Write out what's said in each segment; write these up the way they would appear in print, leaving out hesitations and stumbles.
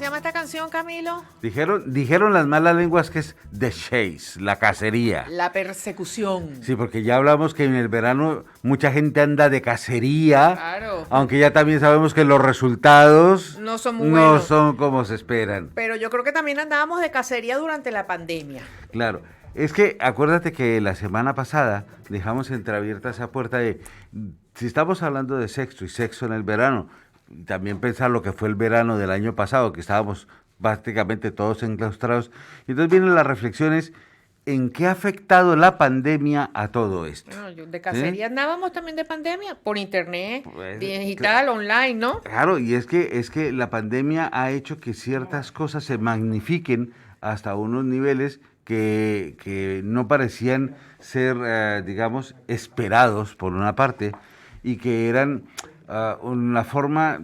se llama esta canción, Camilo? Dijeron las malas lenguas que es the chase, la cacería. La persecución. Sí, porque ya hablamos que en el verano mucha gente anda de cacería, Claro. aunque ya también sabemos que los resultados No son muy buenos. son como se esperan. Pero yo creo que también andábamos de cacería durante la pandemia. Claro, es que acuérdate que la semana pasada dejamos entreabierta esa puerta de, si estamos hablando de sexo y sexo en el verano, también pensar lo que fue el verano del año pasado, que estábamos prácticamente todos enclaustrados, y entonces vienen las reflexiones en qué ha afectado la pandemia a todo esto. Bueno, de cacería andábamos también de pandemia, por internet, Pues, digital, online, ¿no? Claro, y es que la pandemia ha hecho que ciertas cosas se magnifiquen hasta unos niveles que no parecían ser, digamos, esperados por una parte, y que eran una forma,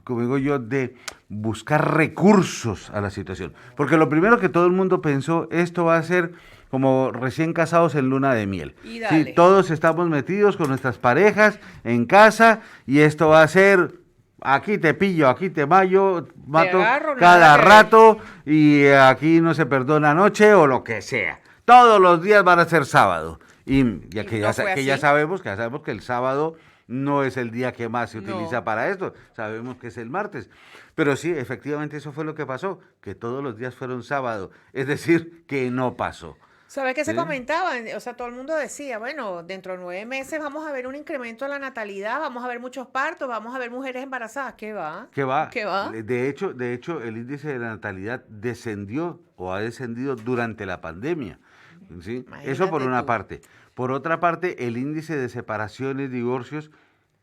como digo yo, de buscar recursos a la situación. Porque lo primero que todo el mundo pensó, esto va a ser como recién casados en luna de miel. Y dale. Sí, todos estamos metidos con nuestras parejas en casa y esto va a ser, aquí te pillo, aquí te mato agarro, cada nada que ver. rato y aquí no se perdona noche o lo que sea. Todos los días van a ser sábado. Y ya Y que, no fue ya así. sabemos que el sábado no es el día que más se No. utiliza para esto, sabemos que es el martes. Pero sí, efectivamente eso fue lo que pasó, que todos los días fueron sábado, es decir, que no pasó. ¿Sabes qué se ¿Sí? comentaba? O sea, todo el mundo decía, bueno, dentro de 9 meses vamos a ver un incremento de la natalidad, vamos a ver muchos partos, vamos a ver mujeres embarazadas. ¿Qué va? ¿Qué va? ¿Qué va? De hecho, el índice de la natalidad descendió o ha descendido durante la pandemia. ¿Sí? Eso por Imagínate una tú. parte. Por otra parte, el índice de separaciones, divorcios,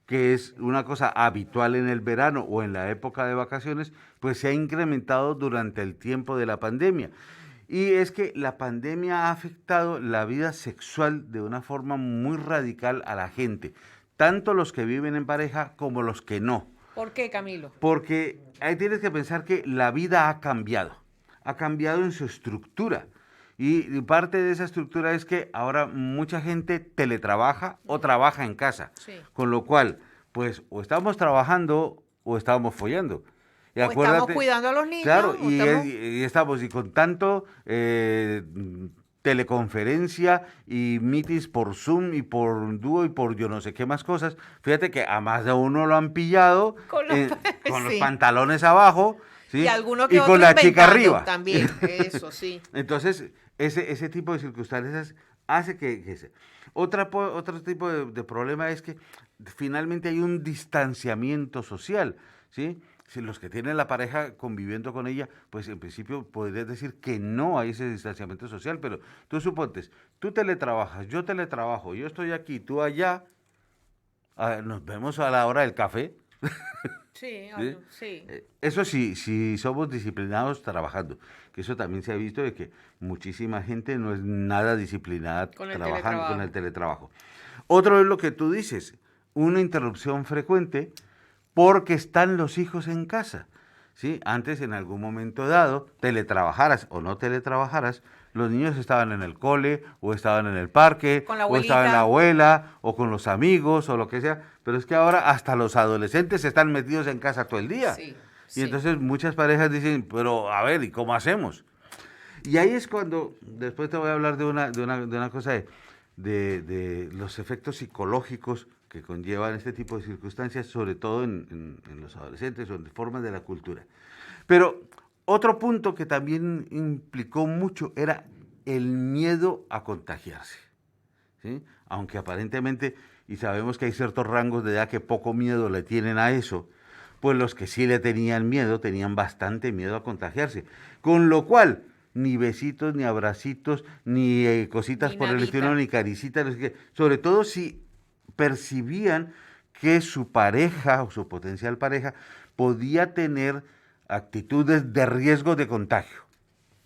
que es una cosa habitual en el verano o en la época de vacaciones, pues se ha incrementado durante el tiempo de la pandemia. Y es que la pandemia ha afectado la vida sexual de una forma muy radical a la gente, tanto los que viven en pareja como los que no. ¿Por qué, Camilo? Porque ahí tienes que pensar que la vida ha cambiado en su estructura. Y parte de esa estructura es que ahora mucha gente teletrabaja o trabaja en casa. Sí. Con lo cual, pues o estamos trabajando o estamos follando. Y O estamos cuidando a los niños. Claro, o y estamos, y con tanto teleconferencia y meetings por Zoom y por Duo y por yo no sé qué más cosas. Fíjate que a más de uno lo han pillado Con los con los sí. pantalones abajo, ¿sí? Y alguno que y otro con la chica inventando arriba. también, eso sí. Entonces, ese tipo de circunstancias hace que otro tipo de problema es que finalmente hay un distanciamiento social, ¿sí? Si los que tienen la pareja conviviendo con ella, pues en principio podrías decir que no hay ese distanciamiento social, pero tú supontes, tú teletrabajas, yo teletrabajo, yo estoy aquí, tú allá, nos vemos a la hora del café. Sí, ¿Sí? sí. Eso sí, si somos disciplinados trabajando, que eso también se ha visto de que muchísima gente no es nada disciplinada Con el trabajando con el teletrabajo. teletrabajo. Otro es lo que tú dices, una interrupción frecuente porque están los hijos en casa. ¿Sí? Antes, en algún momento dado, teletrabajaras o no teletrabajaras, los niños estaban en el cole, o estaban en el parque, Con la o estaban en la abuelita. abuela, o con los amigos, o lo que sea. Pero es que ahora hasta los adolescentes están metidos en casa todo el día. Sí, Y sí. entonces muchas parejas dicen, pero a ver, ¿y cómo hacemos? Y ahí es cuando, después te voy a hablar de una cosa de los efectos psicológicos que conllevan este tipo de circunstancias, sobre todo en los adolescentes o en formas de la cultura. Pero otro punto que también implicó mucho era el miedo a contagiarse, ¿sí? Aunque aparentemente, y sabemos que hay ciertos rangos de edad que poco miedo le tienen a eso, pues los que sí le tenían miedo, tenían bastante miedo a contagiarse. Con lo cual, ni besitos, ni abracitos, ni cositas Ni por el estilo, nadita. ni caricitas, no sé qué. Sobre todo si percibían que su pareja o su potencial pareja podía tener actitudes de riesgo de contagio.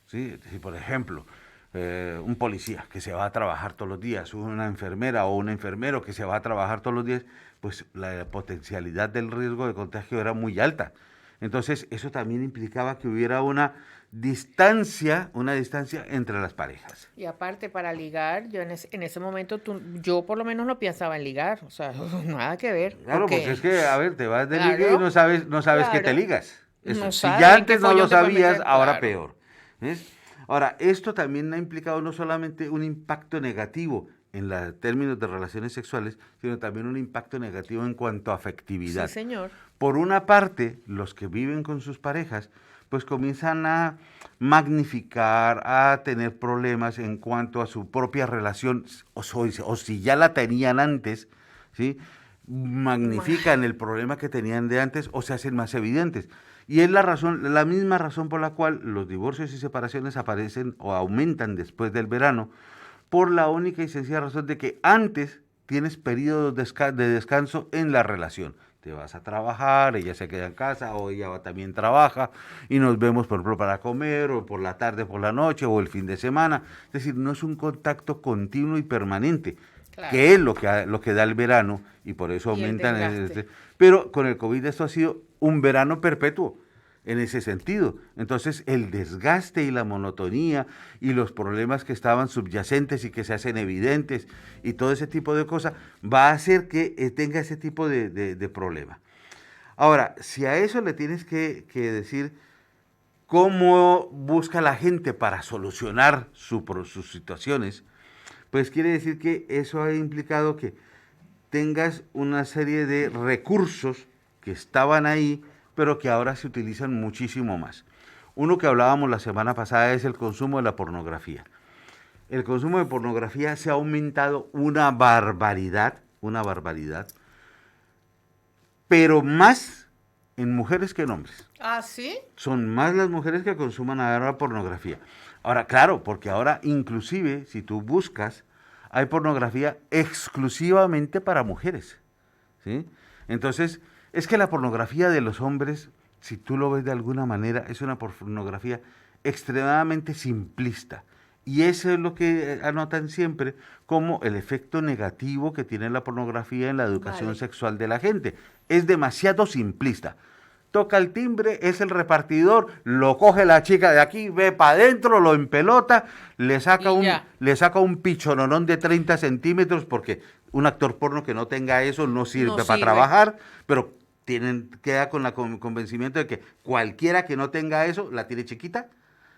¿Sí? Si, por ejemplo, un policía que se va a trabajar todos los días, una enfermera o un enfermero que se va a trabajar todos los días, pues la potencialidad del riesgo de contagio era muy alta. Entonces, eso también implicaba que hubiera una distancia entre las parejas. Y aparte, para ligar, yo en ese momento, yo por lo menos no pensaba en ligar, o sea, nada que ver. Claro, porque es que, a ver, te vas de ligue y Claro, no sabes qué te claro. ligas. Eso, No si saben ya en qué antes no follón lo te puedes sabías, meter, ahora claro. peor. ¿Ves? Ahora, esto también ha implicado no solamente un impacto negativo en los términos de relaciones sexuales, sino también un impacto negativo en cuanto a Sí, afectividad. señor. Por una parte, los que viven con sus parejas, pues comienzan a magnificar, a tener problemas en cuanto a su propia relación, o si ya la tenían antes, ¿sí? Magnifican el problema que tenían de antes o se hacen más evidentes. Y es la razón, la misma razón por la cual los divorcios y separaciones aparecen o aumentan después del verano, por la única y sencilla razón de que antes tienes periodos de descanso en la relación. Te vas a trabajar, ella se queda en casa o ella también trabaja y nos vemos, por ejemplo, para comer o por la tarde, por la noche o el fin de semana. Es decir, no es un contacto continuo y permanente, Claro. que es lo que da el verano y por eso Y el aumentan. desgaste. Pero con el COVID esto ha sido un verano perpetuo en ese sentido. Entonces el desgaste y la monotonía y los problemas que estaban subyacentes y que se hacen evidentes y todo ese tipo de cosas va a hacer que tenga ese tipo de problema. Ahora, si a eso le tienes que decir cómo busca la gente para solucionar sus situaciones, pues quiere decir que eso ha implicado que tengas una serie de recursos que estaban ahí, pero que ahora se utilizan muchísimo más. Uno que hablábamos la semana pasada es el consumo de la pornografía. El consumo de pornografía se ha aumentado una barbaridad, pero más en mujeres que en hombres. ¿Ah, sí? Son más las mujeres que consuman ahora pornografía. Ahora, claro, porque ahora inclusive si tú buscas, hay pornografía exclusivamente para mujeres. ¿Sí? Entonces, es que la pornografía de los hombres, si tú lo ves de alguna manera, es una pornografía extremadamente simplista. Y eso es lo que anotan siempre como el efecto negativo que tiene la pornografía en la educación Vale. sexual de la gente. Es demasiado simplista. Toca el timbre, es el repartidor, lo coge la chica de aquí, ve para adentro, lo empelota, Y ya. le saca un pichononón de 30 centímetros, porque un actor porno que no tenga eso no No sirve para sirve. trabajar, pero queda con el convencimiento de que cualquiera que no tenga eso la tiene chiquita.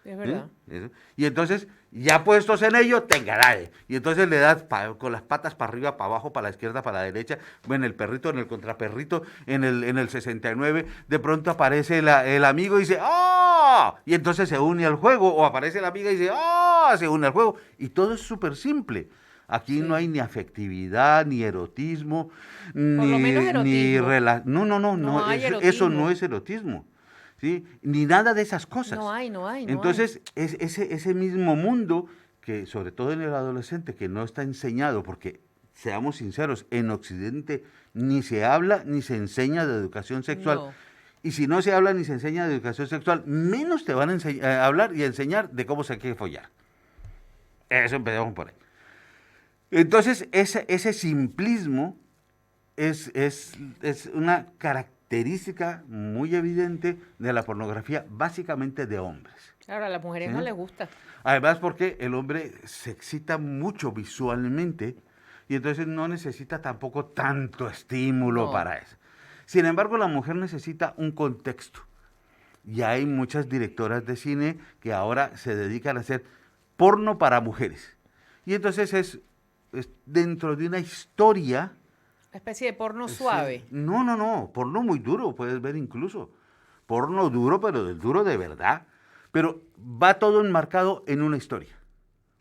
Es ¿Sí? verdad. Eso. Y entonces, ya puestos en ello, te engarade. Y entonces le das con las patas para arriba, para abajo, para la izquierda, para la derecha, en el perrito, en el contraperrito, en el 69. De pronto aparece el amigo y dice, ¡oh! Y entonces se une al juego. O aparece la amiga y dice, ¡oh! Se une al juego. Y todo es súper simple. Aquí no hay Sí. ni afectividad, ni erotismo, Por lo menos ni erotismo. No, no, no, no, No hay eso no erotismo. es erotismo. ¿Sí? Ni nada de esas No cosas. hay, no hay, no hay. Entonces, ese mismo mundo que, sobre todo en el adolescente, que no está enseñado, porque, seamos sinceros, en Occidente ni se habla ni se enseña de educación sexual. No. Y si no se habla ni se enseña de educación sexual, menos te van a hablar y a enseñar de cómo se hay que follar. Eso empezamos por ahí. Entonces, ese simplismo es una característica muy evidente de la pornografía, básicamente de hombres. Ahora, a las mujeres no ¿Sí? les gusta. Además, porque el hombre se excita mucho visualmente y entonces no necesita tampoco tanto estímulo No. para eso. Sin embargo, la mujer necesita un contexto. Y hay muchas directoras de cine que ahora se dedican a hacer porno para mujeres. Y entonces es dentro de una historia. Una especie de porno suave. No, no, no, porno muy duro, puedes ver incluso. Porno duro, pero duro de verdad. Pero va todo enmarcado en una historia.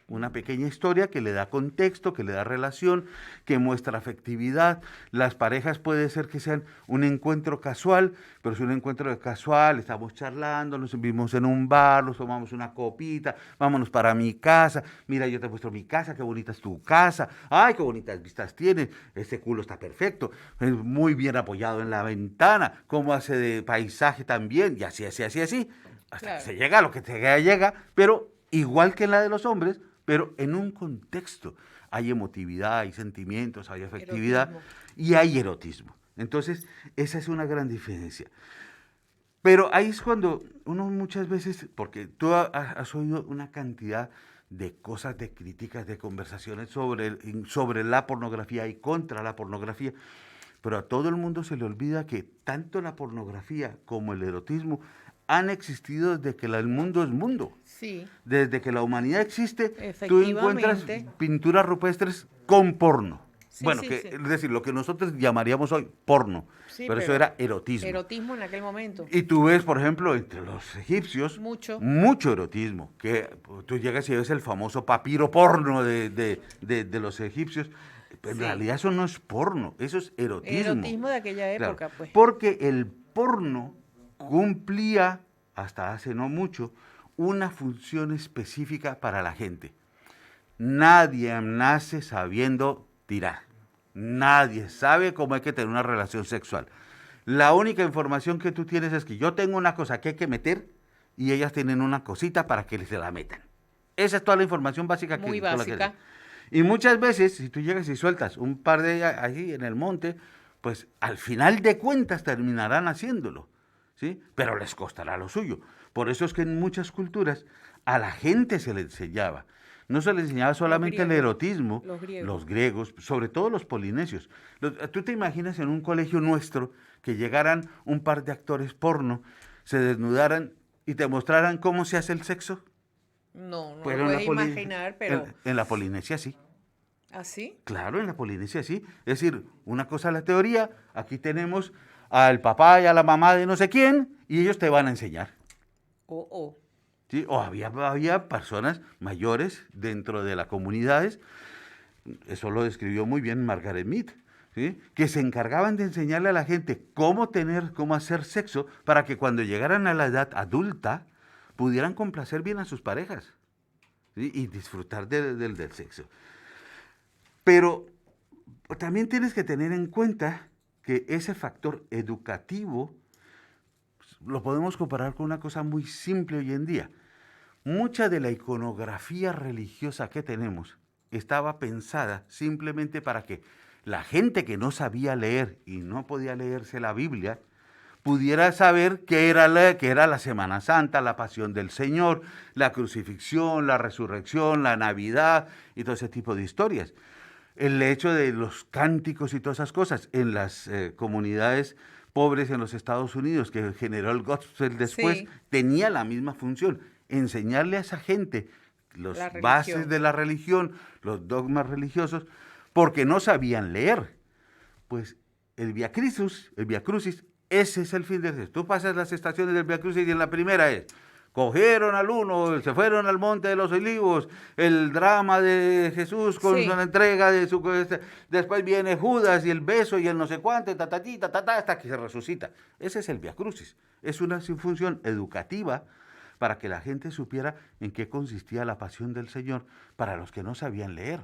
Una pequeña historia que le da contexto, que le da relación, que muestra afectividad. Las parejas puede ser que sean un encuentro casual, pero es un encuentro casual, estamos charlando, nos vimos en un bar, nos tomamos una copita, vámonos para mi casa, mira, yo te muestro mi casa, qué bonita es tu casa, ay, qué bonitas vistas tienes, ese culo está perfecto, es muy bien apoyado en la ventana, cómo hace de paisaje también, y así, así, así, así, hasta que Claro. se llega a lo que se llega, pero igual que en la de los hombres, pero en un contexto. Hay emotividad, hay sentimientos, hay afectividad Erotismo. y hay erotismo. Entonces, esa es una gran diferencia. Pero ahí es cuando uno muchas veces, porque tú has oído una cantidad de cosas, de críticas, de conversaciones sobre la pornografía y contra la pornografía, pero a todo el mundo se le olvida que tanto la pornografía como el erotismo han existido desde que el mundo es mundo. Sí, Desde que la humanidad existe, tú encuentras efectivamente. pinturas rupestres con porno. Sí, Bueno, sí, sí. es decir, lo que nosotros llamaríamos hoy porno, Sí, pero eso pero era erotismo. erotismo en aquel momento. Y tú ves, por ejemplo, entre los egipcios, Mucho. mucho erotismo, que tú llegas y ves el famoso papiro porno de los egipcios. En Sí. realidad eso no es porno, eso es erotismo. Erotismo de aquella Claro, época, pues. porque el porno cumplía, hasta hace no mucho, una función específica para la gente. Nadie nace sabiendo tirar. Nadie sabe cómo hay que tener una relación sexual. La única información que tú tienes es que yo tengo una cosa que hay que meter y ellas tienen una cosita para que se la metan. Esa es toda la información básica Muy con la que... básica. Y muchas veces, si tú llegas y sueltas un par de ellas allí en el monte, pues al final de cuentas terminarán haciéndolo, ¿sí? Pero les costará lo suyo. Por eso es que en muchas culturas a la gente se le enseñaba. No se le enseñaba solamente el griegos, erotismo, los griegos. griegos, sobre todo los polinesios. ¿Tú te imaginas en un colegio nuestro que llegaran un par de actores porno, se desnudaran y te mostraran cómo se hace el sexo? No, no lo Pero puedes imaginar, pero en la Polinesia sí. así. Claro, en la Polinesia sí. Es decir, una cosa es la teoría, aquí tenemos al papá y a la mamá de no sé quién y ellos te van a enseñar. Oh, oh. ¿Sí? O había personas mayores dentro de las comunidades, eso lo describió muy bien Margaret Mead, ¿sí? Que se encargaban de enseñarle a la gente cómo hacer sexo para que cuando llegaran a la edad adulta pudieran complacer bien a sus parejas, ¿sí? Y disfrutar del sexo. Pero también tienes que tener en cuenta que ese factor educativo lo podemos comparar con una cosa muy simple hoy en día. Mucha de la iconografía religiosa que tenemos estaba pensada simplemente para que la gente que no sabía leer y no podía leerse la Biblia pudiera saber que era la Semana Santa, la Pasión del Señor, la crucifixión, la resurrección, la Navidad y todo ese tipo de historias. El hecho de los cánticos y todas esas cosas en las comunidades pobres en los Estados Unidos que generó el gospel después, Sí, tenía la misma función, enseñarle a esa gente las la bases religión. de la religión, los dogmas religiosos, porque no sabían leer. Pues el Via Crucis, ese es el fin de Tú pasas las estaciones del Via Crucis y en la primera es, cogieron al uno, se fueron al Monte de los Olivos, el drama de Jesús con su Sí, entrega de su... Después viene Judas y el beso y el no sé cuánto, hasta que se resucita. Ese es el Via Crucis. Es una función educativa para que la gente supiera en qué consistía la pasión del Señor para los que no sabían leer.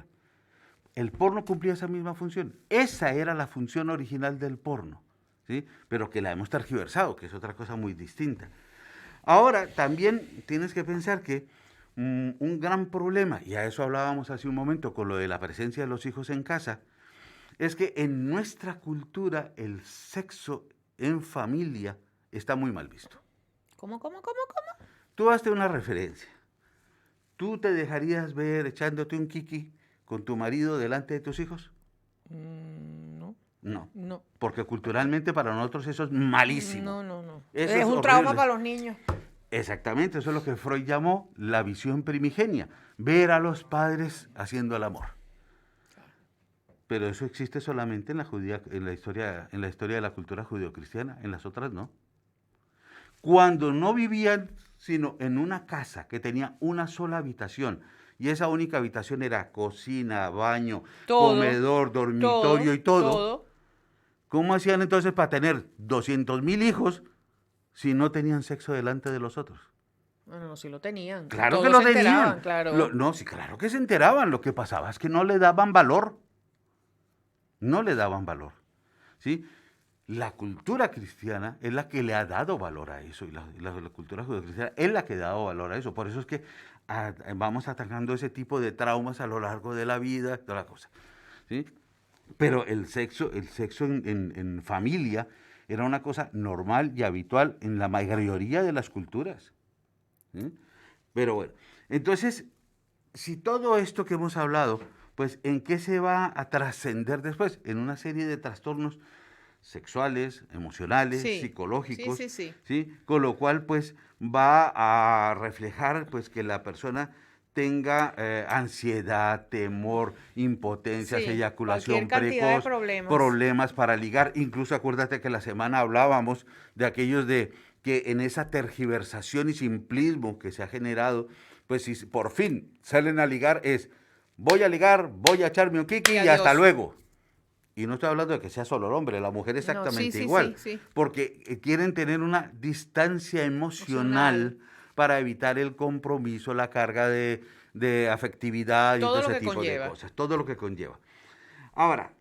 El porno cumplía esa misma función. Esa era la función original del porno, ¿sí? Pero que la hemos tergiversado, que es otra cosa muy distinta. Ahora, también tienes que pensar que un gran problema, y a eso hablábamos hace un momento con lo de la presencia de los hijos en casa, es que en nuestra cultura el sexo en familia está muy mal visto. ¿Cómo? Tú hazte una referencia. ¿Tú te dejarías ver echándote un kiki con tu marido delante de tus hijos? No, No, no, porque culturalmente para nosotros eso es malísimo. no. Eso Es es un trauma horrible. para los niños. Exactamente, eso es lo que Freud llamó la visión primigenia, ver a los padres haciendo el amor. Pero eso existe solamente en la historia de la cultura judeocristiana, en las otras no. Cuando no vivían sino en una casa que tenía una sola habitación, y esa única habitación era cocina, baño, Todo, comedor, dormitorio y todo, todo. ¿cómo hacían entonces para tener 200,000 hijos si no tenían sexo delante de los otros? Bueno, sí lo tenían. Claro que Todos lo se enteraban, tenían. claro. No, sí, claro que se enteraban. Lo que pasaba es que no le daban valor. No le daban valor. ¿Sí? La cultura cristiana es la que le ha dado valor a eso. Y la cultura judeocristiana es la que ha dado valor a eso. Por eso es que vamos atacando ese tipo de traumas a lo largo de la vida, toda la cosa. ¿Sí? Pero el sexo en familia era una cosa normal y habitual en la mayoría de las culturas. ¿Sí? Pero bueno, entonces, si todo esto que hemos hablado, pues ¿en qué se va a trascender después? En una serie de trastornos sexuales, emocionales, Sí, psicológicos, sí, sí, sí. ¿sí? Con lo cual, pues, va a reflejar, pues, que la persona tenga ansiedad, temor, impotencias, Sí, cualquier eyaculación cantidad de precoz, problemas. problemas para ligar. Incluso acuérdate que la semana hablábamos de aquellos de que en esa tergiversación y simplismo que se ha generado, pues si por fin salen a ligar es, voy a ligar, voy a echarme un kiki Y y hasta adiós. luego. Y no estoy hablando de que sea solo el hombre, la mujer No, sí, exactamente sí, igual, sí, sí. porque quieren tener una distancia Emocional. emocional para evitar el compromiso, la carga de afectividad y todo Todo lo ese que tipo de conlleva. cosas, todo lo que conlleva. Ahora,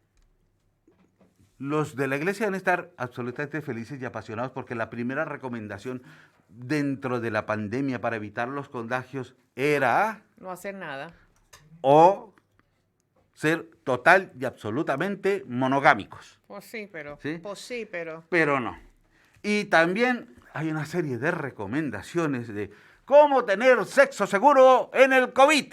los de la iglesia van a estar absolutamente felices y apasionados porque la primera recomendación dentro de la pandemia para evitar los contagios era No hacer nada. o ser total y absolutamente monogámicos, ¿Sí? Pues sí, pero. pero no. Y también hay una serie de recomendaciones de cómo tener sexo seguro en el COVID.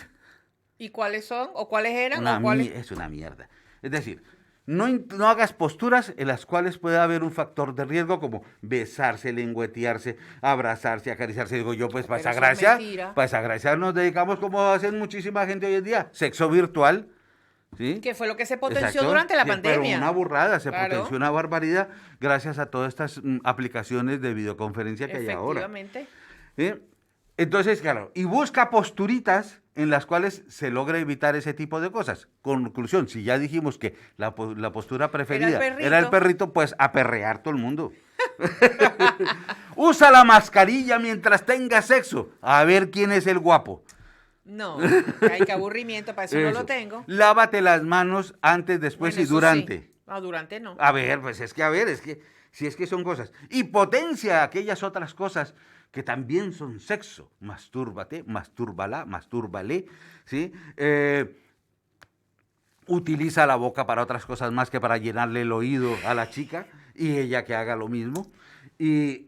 ¿Y cuáles son? ¿O cuáles eran? ¿O cuáles? Es una mierda. Es decir, no hagas posturas en las cuales pueda haber un factor de riesgo como besarse, lengüetearse, abrazarse, acariciarse. Digo yo, pues Pero eso es mentira. para esa gracia nos dedicamos como hacen muchísima gente hoy en día, sexo virtual. ¿Sí? Que fue lo que se potenció Exacto, durante la sí, pandemia. pero una burrada, se Claro. potenció una barbaridad gracias a todas estas aplicaciones de videoconferencia que hay ahora. Efectivamente. ¿Sí? Entonces, claro, y busca posturitas en las cuales se logra evitar ese tipo de cosas. Conclusión, si ya dijimos que la postura preferida era el perrito, pues a perrear todo el mundo. Usa la mascarilla mientras tenga sexo, a ver quién es el guapo. No, ay, qué aburrimiento, para eso no lo tengo. Lávate las manos antes, después Bueno, y eso durante. sí. Ah, durante no. A ver, pues es que, si es que son cosas. Y potencia aquellas otras cosas que también son sexo. Mastúrbate, mastúrbale, ¿sí? Utiliza la boca para otras cosas más que para llenarle el oído a la chica y ella que haga lo mismo. Y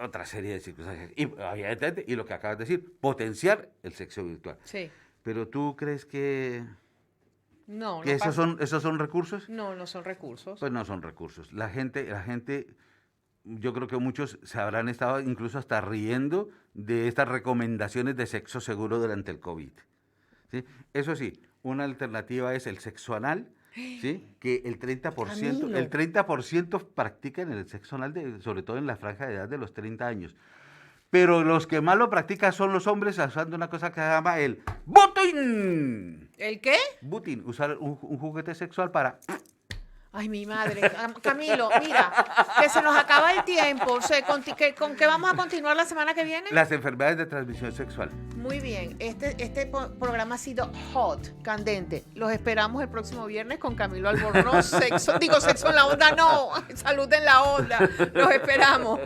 otra serie de circunstancias. Y lo que acabas de decir, potenciar el sexo virtual. Sí. Pero ¿tú crees que No, que no pasa. esos son recursos? No, no son recursos. Pues no son recursos. La gente, yo creo que muchos se habrán estado incluso hasta riendo de estas recomendaciones de sexo seguro durante el COVID. ¿Sí? Eso sí, una alternativa es el sexo anal, ¿sí? Que el 30% practican el sexo anal, sobre todo en la franja de edad de los 30 años. Pero los que más lo practican son los hombres usando una cosa que se llama el butting. ¿El qué? Butting, usar un juguete sexual para... Ay, mi madre. Camilo, mira, que se nos acaba el tiempo. O sea, ¿con qué vamos a continuar la semana que viene? Las enfermedades de transmisión sexual. Muy bien. Este programa ha sido hot, candente. Los esperamos el próximo viernes con Camilo Albornoz. Sexo en la onda, no. Salud en la onda. Los esperamos.